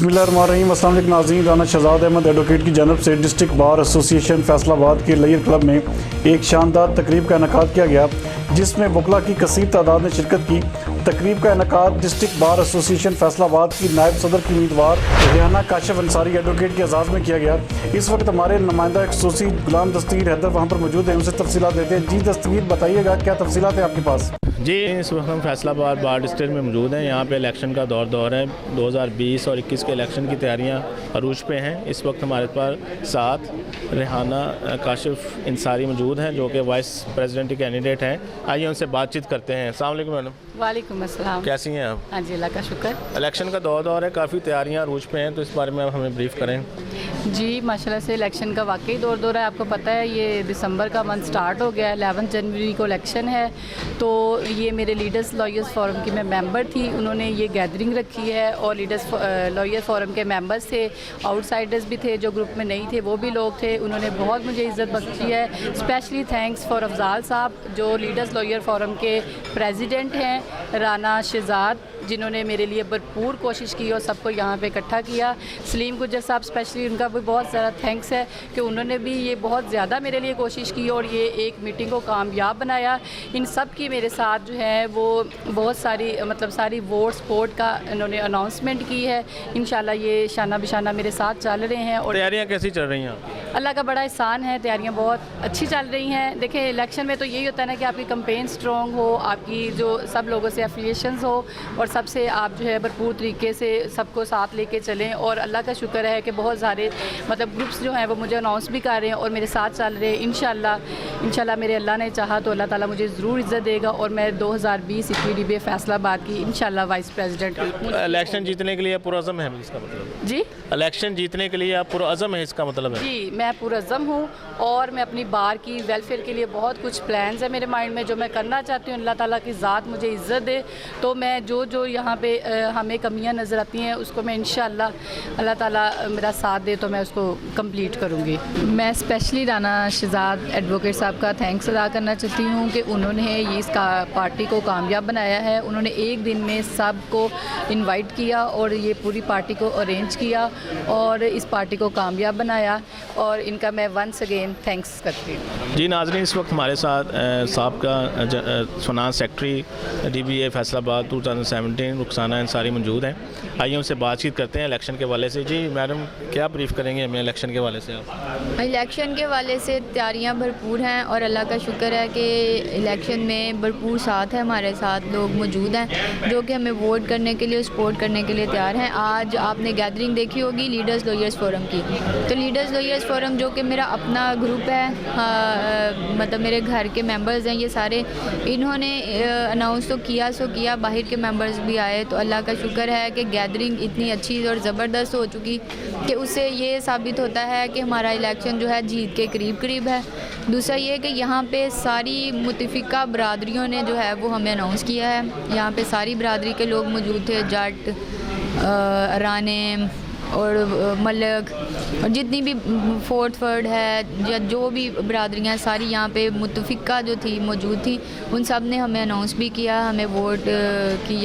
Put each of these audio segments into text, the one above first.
बिस्मिल्लाहिर्रहमानिर्रहीम। अस्सलाम वालेकुम नाज़रीन। राना शहजाद अहमद एडवोकेट की जानब से डिस्ट्रिक्ट बार एसोसिएशन फैसलाबाद के लेयर क्लब में एक शानदार तकरीब का इनेकाद किया गया, जिसमें वकला की कसीर तादाद ने शिरकत की। तकरीब का इनेकाद डिस्ट्रिक्ट बार एसोसिएशन फैसलाबाद की नायब सदर की उम्मीदवार रेहाना काशिफ अंसारी एडवोकेट के एजाज़ में किया गया। इस वक्त हमारे नुमाइंदा खसूसी गुलाम दस्तगीर हैदर वहाँ पर मौजूद है, उनसे तफसीलात देते हैं। जी दस्तगीर, बताइएगा क्या तफसीलात है आपके पास? जी, इस वक्त हम फैसलाबाद बार डिस्ट्रिक्ट में मौजूद हैं। यहाँ पे इलेक्शन का दौर है। 2020 और 21 के इलेक्शन की तैयारियाँ अरूज पे हैं। इस वक्त हमारे पास साथ रेहाना काशिफ अंसारी मौजूद हैं, जो कि वाइस प्रेसिडेंट कैंडिडेट हैं। आइए उनसे बातचीत करते हैं। अस्सलाम वालेकुम मैडम। वालेकुम अस्सलाम। कैसी हैं आप? हाँ जी, अल्लाह का शुक्र। इलेक्शन का दौर है, काफ़ी तैयारियाँ अरूज पे हैं, तो इस बारे में आप हमें ब्रीफ करें। जी, माशाल्लाह से इलेक्शन का वाकई दौर है। आपको पता है ये दिसंबर का मंथ स्टार्ट हो गया है। 11 जनवरी को इलेक्शन है। तो ये मेरे लीडर्स लॉयर्स फोरम की मैं मेंबर थी, उन्होंने ये गैदरिंग रखी है और लीडर्स लॉयर फोरम के मेंबर्स थे, आउटसाइडर्स भी थे, जो ग्रुप में नहीं थे वो भी लोग थे। उन्होंने बहुत मुझे इज़्ज़त बख्शी है। स्पेशली थैंक्स फॉर अफजाल साहब, जो लीडर्स लॉयर फोरम के प्रेसिडेंट हैं, राना शहजाद, जिन्होंने मेरे लिए भरपूर कोशिश की और सबको यहाँ पे इकट्ठा किया। सलीम गुज्जर साहब स्पेशली, उनका भी बहुत ज़्यादा थैंक्स है कि उन्होंने भी ये बहुत ज़्यादा मेरे लिए कोशिश की और ये एक मीटिंग को कामयाब बनाया। इन सब की मेरे साथ जो है वो बहुत सारी सारी वोट सपोर्ट का इन्होंने अनाउंसमेंट की है। इंशाल्लाह ये शाना बिशाना मेरे साथ चल रहे हैं। और तैयारियाँ कैसी चल रही हैं आपकी? अल्लाह का बड़ा एहसान है, तैयारियां बहुत अच्छी चल रही हैं। देखिए, इलेक्शन में तो यही होता है ना कि आपकी कैंपेन स्ट्रॉन्ग हो, आपकी जो सब लोगों से एफिलिएशंस हो और सबसे आप जो है भरपूर तरीके से सबको साथ लेके चलें। और अल्लाह का शुक्र है कि बहुत सारे ग्रुप्स जो हैं वो मुझे अनाउंस भी कर रहे हैं और मेरे साथ चल रहे हैं। इंशाल्लाह मेरे अल्लाह ने चाहा तो अल्लाह ताला मुझे ज़रूर इज़्ज़त देगा और मैं 2020 इक्वी फैसलाबाद की इंशाल्लाह वाइस प्रेसिडेंट। इलेक्शन जीतने के लिए पुरअज़म है इसका मतलब? जी, इलेक्शन जीतने के लिए आप पुरअज़म है इसका मतलब है? जी, मैं पुरअज़म हूँ और मैं अपनी बार की वेलफेयर के लिए बहुत कुछ प्लान्स है मेरे माइंड में जो मैं करना चाहती हूँ। अल्लाह ताला की ज़ात मुझे इज़्ज़त दे तो मैं जो यहाँ पे हमें कमियाँ नज़र आती हैं उसको मैं इंशाल्लाह अल्लाह ताला मेरा साथ दे तो मैं उसको कंप्लीट करूँगी। मैं स्पेशली राना शहजाद एडवोकेट साहब का थैंक्स अदा करना चाहती हूँ कि उन्होंने ये इस पार्टी को कामयाब बनाया है। उन्होंने एक दिन में सब को इन्वाइट किया और ये पूरी पार्टी को अरेंज किया और इस पार्टी को कामयाब बनाया और इनका मैं वंस अगेन थैंक्स करती हूँ। जी नाज़रीन, इस वक्त हमारे साथ साबका finance secretary DBA Faisalabad 2017 Rukhsana Ansari मौजूद हैं। आइए उनसे बातचीत करते हैं इलेक्शन के हवाले से। जी मैडम, क्या ब्रीफ करेंगे हमें इलेक्शन के हवाले से आप? इलेक्शन के हवाले से तैयारियां भरपूर हैं और अल्लाह का शुक्र है कि इलेक्शन में भरपूर साथ है, हमारे साथ लोग मौजूद हैं जो कि हमें वोट करने के लिए, सपोर्ट करने के लिए तैयार हैं। आज आपने गैदरिंग देखी होगी लीडर्स लॉयर्स फोरम की, तो लीडर्स लॉयर्स फोरम जो कि मेरा अपना ग्रुप है, मेरे घर के मेंबर्स हैं ये सारे, इन्होंने अनाउंस तो किया, बाहर के मेंबर्स भी आए। तो अल्लाह का शुक्र है कि गैदरिंग इतनी अच्छी और ज़बरदस्त हो चुकी कि उससे ये साबित होता है कि हमारा इलेक्शन जो है जीत के करीब है। दूसरा ये कि यहाँ पे सारी मुतफ़िका बरादरियों ने जो है वो हमें अनाउंस किया है। यहाँ पे सारी बरादरी के लोग मौजूद थे, जट, राने और मलक और जितनी भी फोर्थ वर्ड है या जो भी बरादरियाँ सारी यहाँ पे मुतफ़िका जो थी मौजूद थी, उन सब ने हमें अनाउंस भी किया, हमें वोट की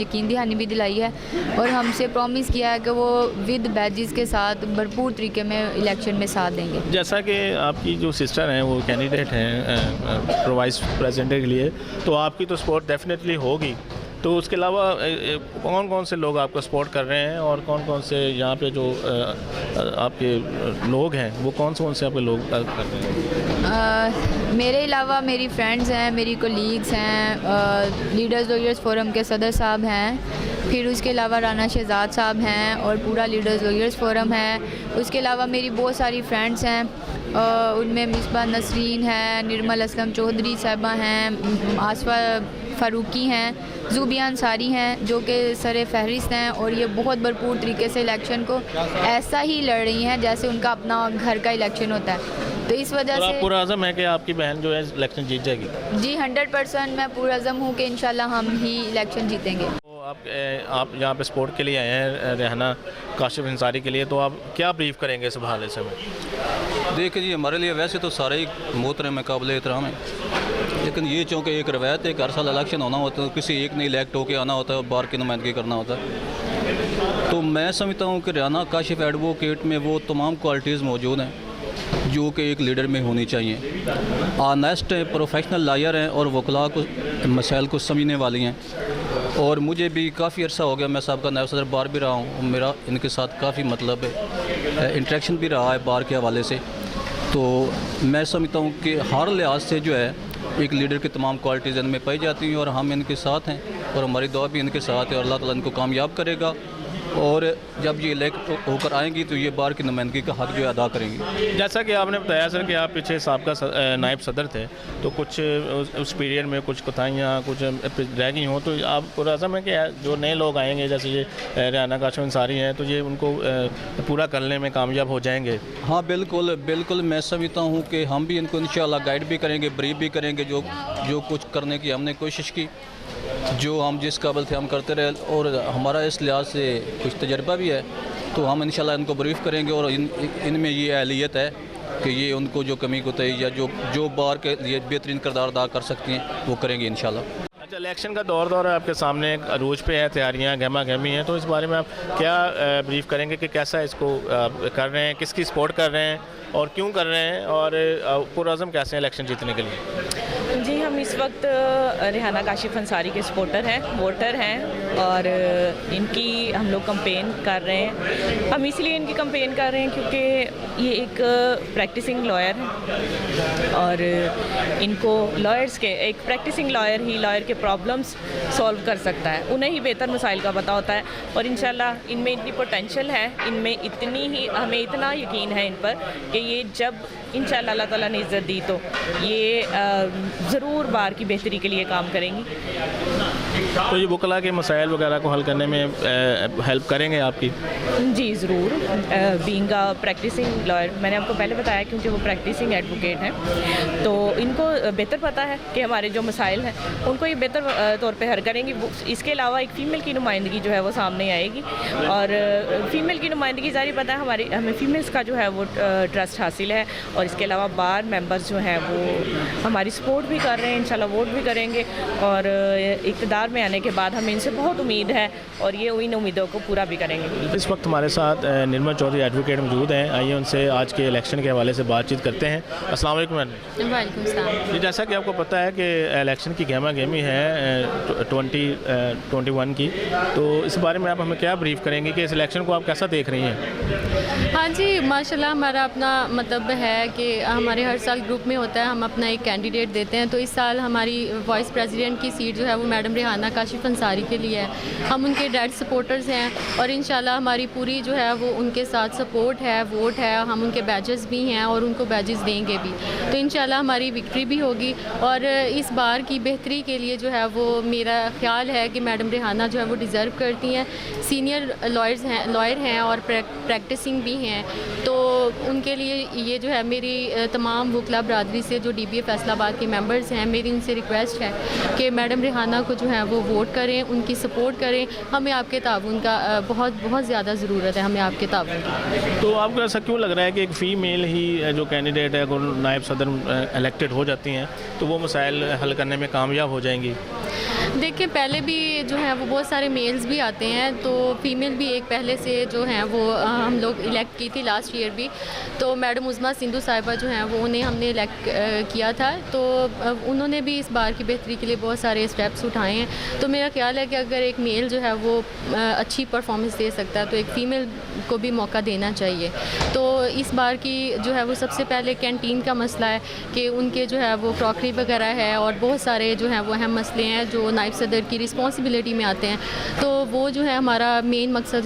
यकीन दहानी भी दिलाई है और हमसे प्रॉमिस किया है कि वो विद बैजेस के साथ भरपूर तरीके में इलेक्शन में साथ देंगे। जैसा कि आपकी जो सिस्टर हैं वो कैंडिडेट हैं वाइस प्रेसिडेंट के लिए, तो आपकी तो सपोर्ट डेफिनेटली होगी। तो उसके अलावा कौन कौन से लोग आपको सपोर्ट कर रहे हैं और कौन कौन से यहाँ पे जो आपके लोग हैं वो कौन से आपके लोग कर रहे हैं? मेरे अलावा मेरी फ्रेंड्स हैं, मेरी कोलीग्स हैं, लीडर्स लॉयर्स फोरम के सदर साहब हैं, फिर उसके अलावा राना शहजाद साहब हैं और पूरा लीडर्स लॉयर्स फोरम है। उसके अलावा मेरी बहुत सारी फ्रेंड्स हैं, उनमें मिसबा नसरीन है, निर्मल असलम चौधरी साहबा हैं, आसफा फ़ारूकी हैं, ज़ुबिया अंसारी हैं, जो कि सर फहरिस्त हैं और ये बहुत भरपूर तरीके से इलेक्शन को ऐसा ही लड़ रही हैं जैसे उनका अपना घर का इलेक्शन होता है। तो इस वजह से पुरअज़म है कि आपकी बहन जो है इलेक्शन जीत जाएगी? जी 100% मैं पुरअज़म हूँ कि इंशाल्लाह हम ही इलेक्शन जीतेंगे। आप यहाँ पे सपोर्ट के लिए आए हैं रेहाना काशिफ अंसारी के लिए, तो आप क्या ब्रीफ करेंगे इस हवाले से? देखिए जी, हमारे लिए वैसे तो सारे ही मोहतरम में काबिल एहतराम है, लेकिन ये चूँकि एक रवायत है कि हर साल इलेक्शन होना होता है, किसी एक ने इलेक्ट होकर आना होता है और बार की नुमाइंदगी करना होता है। तो मैं समझता हूँ कि रेहाना काशिफ एडवोकेट में वो तमाम क्वालिटीज़ मौजूद हैं जो कि एक लीडर में होनी चाहिए। ऑनेस्ट हैं, प्रोफेशनल लॉयर हैं और वकला को मसाइल को समझने वाली हैं। और मुझे भी काफ़ी अर्सा हो गया, मैं साहब का नायब सदर बार भी रहा हूँ, मेरा इनके साथ काफ़ी मतलब इंटरेक्शन भी रहा है बार के हवाले से। तो मैं समझता हूँ कि हर लिहाज से जो है एक लीडर की तमाम क्वालिटीज़ इनमें पाई जाती हैं और हम इनके साथ हैं और हमारी दुआ भी इनके साथ है और अल्लाह ताला इनको कामयाब करेगा। और जब ये इलेक्ट होकर आएंगी तो ये बार की नुमाइंदगी का हक जो है अदा करेंगी। जैसा कि आपने बताया सर कि आप पीछे साहब का नायब सदर थे, तो कुछ उस पीरियड में कुछ कोताहियाँ कुछ रह गई हों, तो आपको रज़म है कि जो नए लोग आएंगे जैसे ये रेहाना काशिफ अंसारी हैं, तो ये उनको पूरा करने में कामयाब हो जाएंगे? हाँ बिल्कुल बिल्कुल, मैं समझता हूँ कि हम भी इनको इंशाअल्लाह गाइड भी करेंगे, ब्रीफ भी करेंगे। जो कुछ करने की हमने कोशिश की, जो हम जिस काबिल थे हम करते रहे और हमारा इस लिहाज से कुछ तजर्बा भी है, तो हम इंशाल्लाह इनको ब्रीफ करेंगे और इनमें ये अहलियत है कि ये उनको जो कमी कोताही या जो बार के लिए बेहतरीन किरदार अदा कर सकती हैं वो करेंगे इंशाल्लाह। अच्छा, इलेक्शन का दौर है आपके सामने, एक अरूज पे है, तैयारियां गहमा गहमी हैं, तो इस बारे में आप क्या ब्रीफ करेंगे कि कैसा इसको कर रहे हैं, किसकी सपोर्ट कर रहे हैं और क्यों कर रहे हैं, और पुरअज़म कैसे हैं इलेक्शन जीतने के लिए? जी, हम इस वक्त रेहाना काशिफ अंसारी के सपोर्टर हैं, वोटर हैं और इनकी हम लोग कंपेन कर रहे हैं। हम इसलिए इनकी कंपेन कर रहे हैं क्योंकि ये एक प्रैक्टिसिंग लॉयर है और इनको लॉयर्स के एक प्रैक्टिसिंग लॉयर ही लॉयर के प्रॉब्लम्स सॉल्व कर सकता है, उन्हें ही बेहतर मसाइल का पता होता है। और इंशाल्लाह इनमें इतनी पोटेंशियल है, इनमें इतनी ही हमें इतना यकीन है इन पर कि ये जब इंशाल्लाह अल्लाह ताला ने इज़्ज़त दी तो ये ज़रूर बार की बेहतरी के लिए काम करेंगी। तो ये वकला के मसाइल वगैरह को हल करने में हेल्प करेंगे आपकी? जी ज़रूर, बीइंग अ प्रैक्टिसिंग लॉयर, मैंने आपको पहले बताया क्योंकि वो प्रैक्टिसिंग एडवोकेट हैं, तो इनको बेहतर पता है कि हमारे जो मसाइल हैं उनको ये बेहतर तौर पे हल करेंगी। इसके अलावा एक फ़ीमेल की नुमाइंदगी जो है वो सामने आएगी और फ़ीमेल की नुमाइंदगी ज़ाहिर पता है हमें फ़ीमेल्स का जो है वो ट्रस्ट हासिल है। और इसके अलावा बार मेंबर्स जो हैं वो हमारी सपोर्ट भी कर रहे हैं, इंशाल्लाह वोट भी करेंगे और इक़्तिदार में आने के बाद हमें इनसे बहुत उम्मीद है और ये इन उम्मीदों को पूरा भी करेंगे। इस वक्त हमारे साथ निर्मल चौधरी एडवोकेट मौजूद हैं, आइए उनसे आज के इलेक्शन के हवाले से बातचीत करते हैं। अस्सलाम वालेकुम मैडम। वालेकुम सलाम। जी, जैसा कि आपको पता है कि इलेक्शन की गहमा गहमी है 2021 की, तो इस बारे में आप हमें क्या ब्रीफ करेंगे कि इस इलेक्शन को आप कैसा देख रही हैं? हाँ जी, माशाल्लाह हमारा अपना मतलब है कि हमारे हर साल ग्रुप में होता है, हम अपना एक कैंडिडेट देते हैं। तो इस साल हमारी वाइस प्रेसिडेंट की सीट जो है वो मैडम रेहाना काशिफ अंसारी के लिए है। हम उनके डेड सपोर्टर्स हैं और इंशाल्लाह हमारी पूरी जो है वो उनके साथ सपोर्ट है, वोट है, हम उनके बैजेस भी हैं और उनको बैजेस देंगे भी। तो इंशाल्लाह हमारी विक्ट्री भी होगी और इस बार की बेहतरी के लिए जो है वो मेरा ख्याल है कि मैडम रेहाना जो है वो डिज़र्व करती हैं। सीनियर लॉयर हैं और प्रैक्टिसिंग भी हैं, तो उनके लिए ये जो है मेरी तमाम वकला बरादरी से जो DBA फैसलाबाद के मेंबर्स हैं, मेरी उनसे रिक्वेस्ट है कि मैडम रेहाना को जो है वो वोट करें, उनकी सपोर्ट करें। हमें आपके ताउन का बहुत ज़्यादा ज़रूरत है, हमें आपके ताउन की। तो आपको ऐसा क्यों लग रहा है कि एक फ़ीमेल ही जो कैंडिडेट है, अगर नायब सदर इलेक्टेड हो जाती हैं तो वो मसाइल हल करने में कामयाब हो जाएंगी? देखिए, पहले भी जो है वो बहुत सारे मेल्स भी आते हैं, तो फीमेल भी एक पहले से जो हैं वो हम लोग इलेक्ट की थी लास्ट ईयर भी। तो मैडम उज़मा सिंधु साहिबा जो हैं वो उन्हें हमने इलेक्ट किया था, तो उन्होंने भी इस बार की बेहतरी के लिए बहुत सारे स्टेप्स उठाए हैं। तो मेरा ख्याल है कि अगर एक मेल जो है वो अच्छी परफॉर्मेंस दे सकता है तो एक फ़ीमेल को भी मौका देना चाहिए। तो इस बार की जो है वो सबसे पहले कैंटीन का मसला है कि उनके जो है वो क्रॉकरी वगैरह है और बहुत सारे जो हैं वो अहम मसले हैं जो नायब सदर की रिस्पॉन्सिबिलिटी में आते हैं। तो वो जो है हमारा मेन मकसद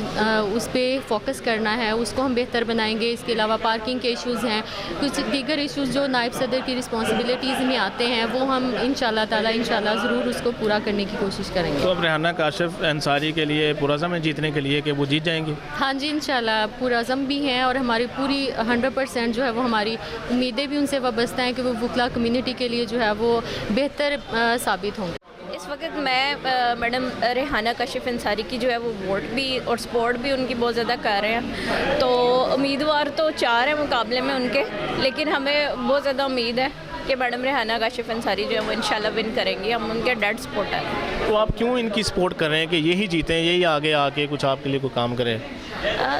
उस पर फोकस करना है, उसको हम बेहतर बनाएंगे। इसके अलावा पार्किंग के इश्यूज़ हैं, कुछ दीगर इश्यूज़ जो नायब सदर की रिस्पॉन्सिबिलिटीज़ में आते हैं, वो हम इंशाल्लाह ताला इंशाल्लाह ज़रूर उसको पूरा करने की कोशिश करेंगे। तो अब रेहाना काशिफ अंसारी के लिए पुरअज़म है जीतने के लिए कि वो जीत जाएंगी? हाँ जी, इंशाल्लाह पुरअज़म भी हैं और हमारी पूरी 100% जो है वो हमारी उम्मीदें भी उनसे वाबस्ता हैं कि वो वकला कम्युनिटी के लिए जो है वो बेहतर साबित होंगे। इस वक्त मैं मैडम रेहाना काशिफ अंसारी की जो है वो वोट भी और सपोर्ट भी उनकी बहुत ज़्यादा कर रहे हैं। तो उम्मीदवार तो 4 हैं मुकाबले में उनके, लेकिन हमें बहुत ज़्यादा उम्मीद है कि मैडम रेहाना काशिफ अंसारी जो है वो इंशाल्लाह विन करेंगी। हम उनके डेड सपोर्टर हैं। तो आप क्यों इनकी सपोर्ट कर रहे हैं कि यही जीतें, यही आगे आके कुछ आपके लिए कोई काम करें?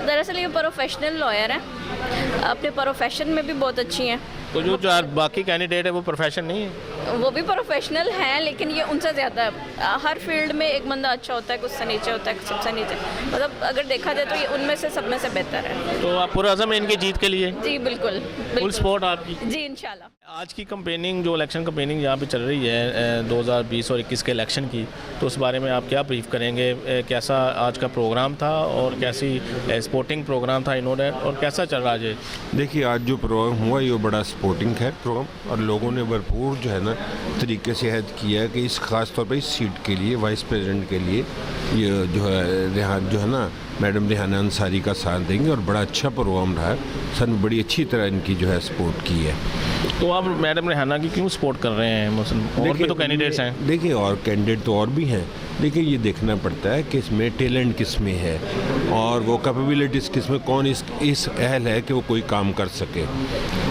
दरअसल ये प्रोफेशनल लॉयर हैं, अपने प्रोफेशन में भी बहुत अच्छी हैं। तो जो बाकी कैंडिडेट है वो प्रोफेशन नहीं है? वो भी प्रोफेशनल हैं, लेकिन ये उनसे ज़्यादा है। हर फील्ड में एक बंदा अच्छा होता है, कुछ से नीचे होता है, सबसे नीचे। मतलब अगर देखा जाए तो ये उनमें से सब में से बेहतर है। तो आप पुरअज़्म हैं इनकी जीत के लिए? जी बिल्कुल, फुल सपोर्ट आपकी? जी इंशाल्लाह। आज की कंपेनिंग, जो इलेक्शन कंपेनिंग यहाँ पे चल रही है 2020 और 21 के इलेक्शन की, तो उस बारे में आप क्या ब्रीफ करेंगे? कैसा आज का प्रोग्राम था और कैसी स्पोर्टिंग प्रोग्राम था इन्होंने, और कैसा चल रहा है? देखिए, आज जो प्रोग्राम हुआ ये बड़ा सपोर्टिंग है प्रोग्राम, और लोगों ने भरपूर जो है ना तरीके से हेल्प किया है कि इस ख़ास तौर पर इस सीट के लिए, वाइस प्रेसिडेंट के लिए ये जो है ना मैडम रेहाना अंसारी का साथ देंगे, और बड़ा अच्छा प्रोग्राम रहा है। सर ने बड़ी अच्छी तरह इनकी जो है सपोर्ट की है। तो आप मैडम रेहाना की क्यों सपोर्ट कर रहे हैं? और भी तो कैंडिडेट्स हैं। देखिए, और कैंडिडेट तो और भी हैं, लेकिन ये देखना पड़ता है कि इसमें टैलेंट किस में है और वो कैपेबिलिटीज़ किस में, कौन इस अहल है कि वो कोई काम कर सके।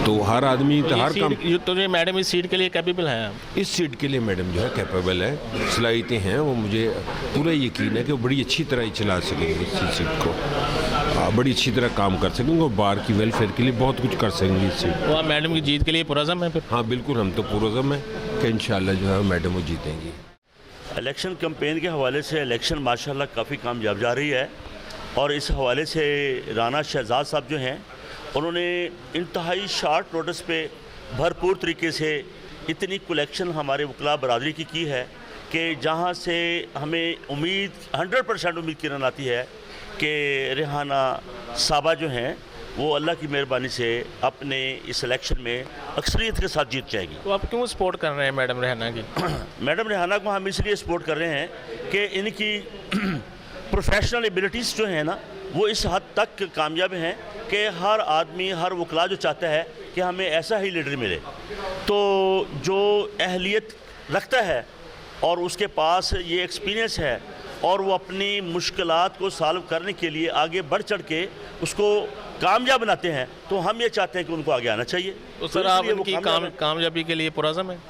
तो हर आदमी तो हर काम, तो ये मैडम इस सीट के लिए कैपेबल है? इस सीट के लिए मैडम जो है कैपेबल है, सलाहियतें हैं, वो मुझे पूरा यकीन है कि वो बड़ी अच्छी तरह ही चला सकेंगे इस सीट को, बड़ी अच्छी तरह काम कर सकेंगे और बार की वेलफेयर के लिए बहुत कुछ कर सकेंगे इस सीट। तो आप मैडम की जीत के लिए पुरअज़्म है फिर? हाँ बिल्कुल, हम तो पुरअज़्म हैं कि इंशाल्लाह जो है मैडम वो जीतेंगी। इलेक्शन कैंपेन के हवाले से इलेक्शन माशाल्लाह काफ़ी कामयाब जा रही है, और इस हवाले से राना शहजाद साहब जो हैं उन्होंने इंतहाई शार्ट नोटिस पे भरपूर तरीके से इतनी कलेक्शन हमारे वकला बरादरी की है कि जहाँ से हमें उम्मीद 100% उम्मीद किरण आती है कि रेहाना साहबा जो हैं वो अल्लाह की मेहरबानी से अपने इस इलेक्शन में अक्सरियत के साथ जीत जाएगी। तो आप क्यों सपोर्ट कर रहे हैं मैडम रेहाना की? मैडम रेहाना को हम इसलिए सपोर्ट कर रहे हैं कि इनकी प्रोफेशनल एबिलिटीज़ जो हैं ना वो इस हद तक कामयाब हैं कि हर आदमी, हर वकला जो चाहता है कि हमें ऐसा ही लीडर मिले, तो जो अहलियत रखता है और उसके पास ये एक्सपीरियंस है और वो अपनी मुश्किलात को सॉल्व करने के लिए आगे बढ़ चढ़ के उसको कामयाब बनाते हैं, तो हम ये चाहते हैं कि उनको आगे आना चाहिए। तो सर आप उनकी कामयाबी के लिए पुरअज़्म हैं?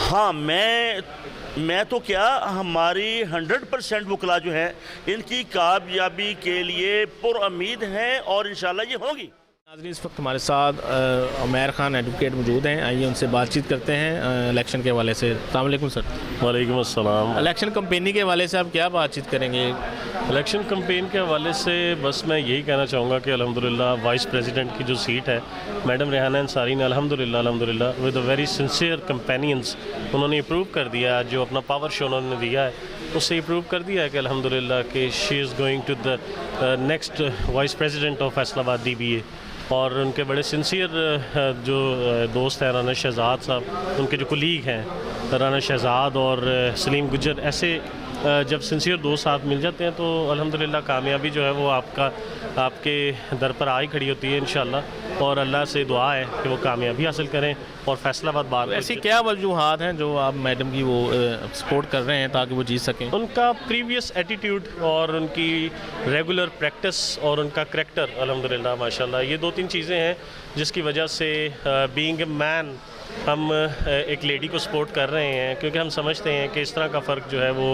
हाँ, मैं तो क्या, हमारी 100% वकला जो है इनकी कामयाबी के लिए पुरउम्मीद हैं और इंशाल्लाह ये होगी। नाज़रीन, इस वक्त हमारे साथ उमैर खान एडवोकेट मौजूद हैं, आइए उनसे बातचीत करते हैं इलेक्शन के हवाले से। अस्सलाम वालेकुम सर। वालेकुम अस्सलाम। इलेक्शन कंपेनी के हवाले से आप क्या बातचीत करेंगे? इलेक्शन कंपेन के हवाले से बस मैं यही कहना चाहूँगा कि अल्हम्दुलिल्लाह वाइस प्रेसिडेंट की जो सीट है मैडम रेहाना अंसारी ने अल्हम्दुलिल्लाह with a very sincere companions उन्होंने अप्रूव कर दिया। जो अपना पावर शो उन्होंने दिया है उससे अप्रूव कर दिया है कि अल्हम्दुलिल्लाह कि she is going to the next vice president of Faisalabad DBA। और उनके बड़े सिंसियर जो दोस्त हैं राना शहजाद साहब, उनके जो कुलीग हैं राना शहजाद और सलीम गुज्जर, ऐसे जब सिंसियर दोस्त साथ मिल जाते हैं तो अल्हम्दुलिल्लाह कामयाबी जो है वो आपके दर पर आई खड़ी होती है इंशाल्लाह। और अल्लाह से दुआ है कि वो कामयाबी हासिल करें और फैसलाबाद बार। ऐसी क्या वजूहात हैं जो आप मैडम की वो सपोर्ट कर रहे हैं ताकि वो जीत सकें? उनका प्रीवियस एटीट्यूड और उनकी रेगुलर प्रैक्टिस और उनका करैक्टर अल्हम्दुलिल्लाह माशाल्लाह, ये 2-3 चीज़ें हैं जिसकी वजह से बीइंग ए मैन हम एक लेडी को सपोर्ट कर रहे हैं, क्योंकि हम समझते हैं कि इस तरह का फ़र्क जो है वो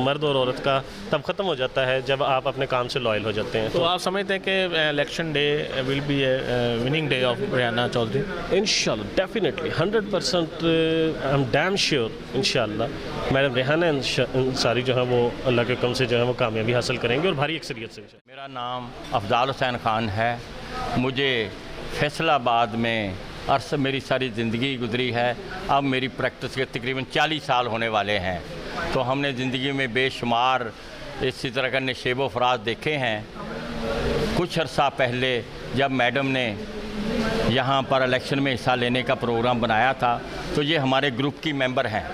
मर्द और औरत का तब ख़त्म हो जाता है जब आप अपने काम से लॉयल हो जाते हैं। तो आप समझते हैं कि election day will be a winning day of Rehana Chaudhary? इंशाल्लाह, definitely 100% I am damn sure इंशाल्लाह मैडम रेहाना अंसारी जो है वो अल्लाह के हुक्म से जो है वो कामयाबी हासिल करेंगे और भारी अक्सरियत से। मेरा नाम अफजाल हुसैन ख़ान है। मुझे फैसलाबाद में अर्स मेरी सारी ज़िंदगी गुजरी है। अब मेरी प्रैक्टिस के तकरीबन 40 साल होने वाले हैं। तो हमने ज़िंदगी में बेशुमार इसी तरह का नशेब व फराज देखे हैं। कुछ अर्सा पहले जब मैडम ने यहाँ पर इलेक्शन में हिस्सा लेने का प्रोग्राम बनाया था तो ये हमारे ग्रुप की मेंबर हैं,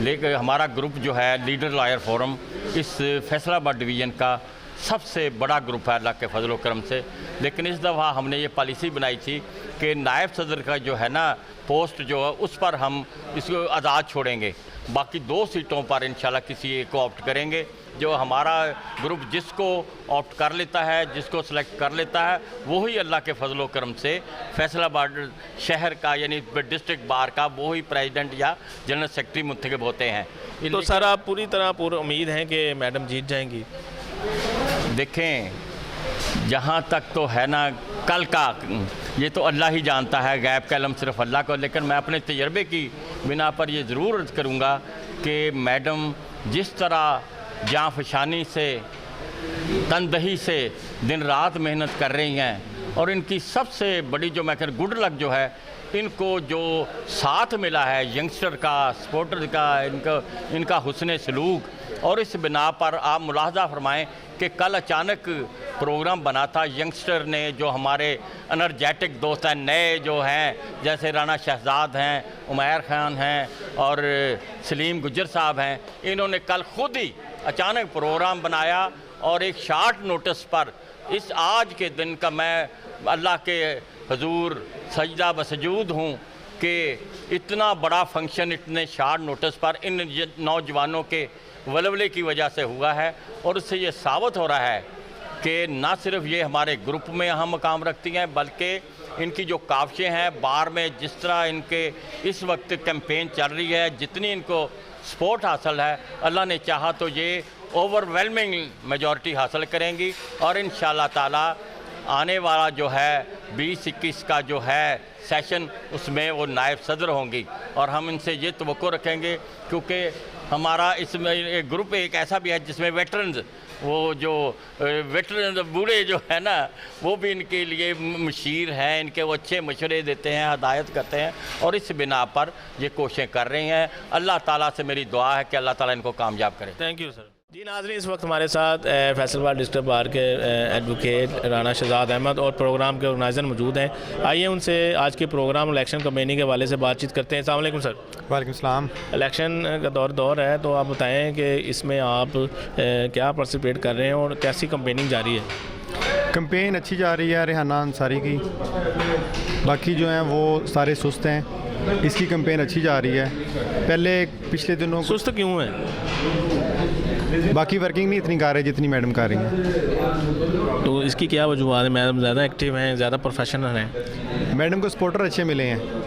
लेकिन हमारा ग्रुप जो है लीडर लॉयर फोरम इस फैसलाबाद डिवीज़न का सबसे बड़ा ग्रुप है अल्लाह के फजल करम से। लेकिन इस दफ़ा हमने ये पॉलिसी बनाई थी कि नायब सदर का जो है ना पोस्ट जो है उस पर हम इसको आज़ाद छोड़ेंगे, बाकी 2 सीटों पर इंशाल्लाह किसी एक को ऑप्ट करेंगे। जो हमारा ग्रुप जिसको ऑप्ट कर लेता है, जिसको सिलेक्ट कर लेता है, वही अल्लाह के फजल करम से फैसलाबाद शहर का यानी डिस्ट्रिक्ट बार का वही प्रेसिडेंट या जनरल सेक्रेटरी मुंतखब होते हैं। तो सर आप पूरी उम्मीद हैं कि मैडम जीत जाएंगी? देखें, जहाँ तक तो है ना कल का ये तो अल्लाह ही जानता है, गैब का इल्म सिर्फ अल्लाह को। लेकिन मैं अपने तजर्बे की बिना पर ये ज़रूर अर्ज़ करूँगा कि मैडम जिस तरह जाँफशानी से, तनदही से दिन रात मेहनत कर रही हैं, और इनकी सबसे बड़ी जो मैं गुड लक जो है, इनको जो साथ मिला है यंगस्टर का, सपोर्टर का, इनका हुस्न सलूक। और इस बिना पर आप मुलाहजा फरमाएं कि कल अचानक प्रोग्राम बना था, यंगस्टर ने जो हमारे एनर्जेटिक दोस्त हैं, नए जो हैं, जैसे राना शहजाद हैं, उमैर ख़ान हैं और सलीम गुज्जर साहब हैं, इन्होंने कल खुद ही अचानक प्रोग्राम बनाया और एक शार्ट नोटिस पर इस आज के दिन का मैं अल्लाह के हजूर सजदा बसजूद हूँ कि इतना बड़ा फंक्शन इतने शार्ट नोटिस पर इन नौजवानों के वलवले की वजह से हुआ है। और उससे ये साबित हो रहा है कि ना सिर्फ ये हमारे ग्रुप में अहम मकाम रखती हैं, बल्कि इनकी जो काविशें हैं बार में, जिस तरह इनके इस वक्त कैंपेन चल रही है, जितनी इनको सपोर्ट हासिल है, अल्लाह ने चाहा तो ये ओवरवेलमिंग मेजॉरिटी हासिल करेंगी। और इंशाअल्लाह ताला आने वाला जो है 20-21 का जो है सेशन, उसमें वो नायब सदर होंगी। और हम इनसे ये तवक्को रखेंगे, क्योंकि हमारा इसमें एक ग्रुप एक ऐसा भी है जिसमें वेटरन्स, वो जो वेटरन बूढ़े जो है ना, वो भी इनके लिए मशीर हैं, इनके वो अच्छे मशवरे देते हैं, हदायत करते हैं, और इस बिना पर ये कोशिशें कर रही हैं। अल्लाह ताला से मेरी दुआ है कि अल्लाह ताला इनको कामयाब करे। Thank you sir. जी नाज़रीन, इस वक्त हमारे साथ फैसलाबाद डिस्ट्रिक्ट बार के एडवोकेट राना शहजाद अहमद और प्रोग्राम के ऑर्गेनाइज़र मौजूद हैं। आइए उनसे आज के प्रोग्राम इलेक्शन कैंपेनिंग के हवाले से बातचीत करते हैं। अस्सलाम वालेकुम सर। वालेकुम सलाम। इलेक्शन का दौर है, तो आप बताएं कि इसमें आप क्या पार्टिसिपेट कर रहे हैं और कैसी कैंपेनिंग जारी है? कैंपेन अच्छी जा रही है रेहाना अंसारी की, बाकी जो हैं वो सारे सुस्त हैं। इसकी कैंपेन अच्छी जा रही है। पहले पिछले दिनों सुस्त क्यों है? बाकी वर्किंग नहीं इतनी कर रही जितनी मैडम कर रही हैं। तो इसकी क्या वजूहत है? मैडम ज़्यादा एक्टिव हैं, ज़्यादा प्रोफेशनल हैं? मैडम को सपोर्टर अच्छे मिले हैं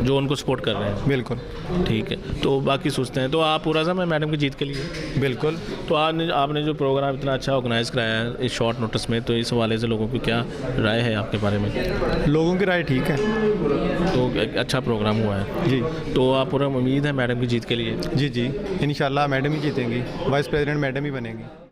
जो उनको सपोर्ट कर रहे हैं। बिल्कुल ठीक है, तो बाकी सोचते हैं। तो आप पूरा समय मैडम की जीत के लिए? बिल्कुल। तो आपने जो प्रोग्राम इतना अच्छा ऑर्गेनाइज़ कराया है इस शॉर्ट नोटिस में, तो इस हवाले से लोगों की क्या राय है आपके बारे में? लोगों की राय ठीक है, तो अच्छा प्रोग्राम हुआ है जी। तो आप पूरा उम्मीद है मैडम की जीत के लिए? जी इंशाल्लाह मैडम ही जीतेंगी, वाइस प्रेसिडेंट मैडम ही बनेंगी।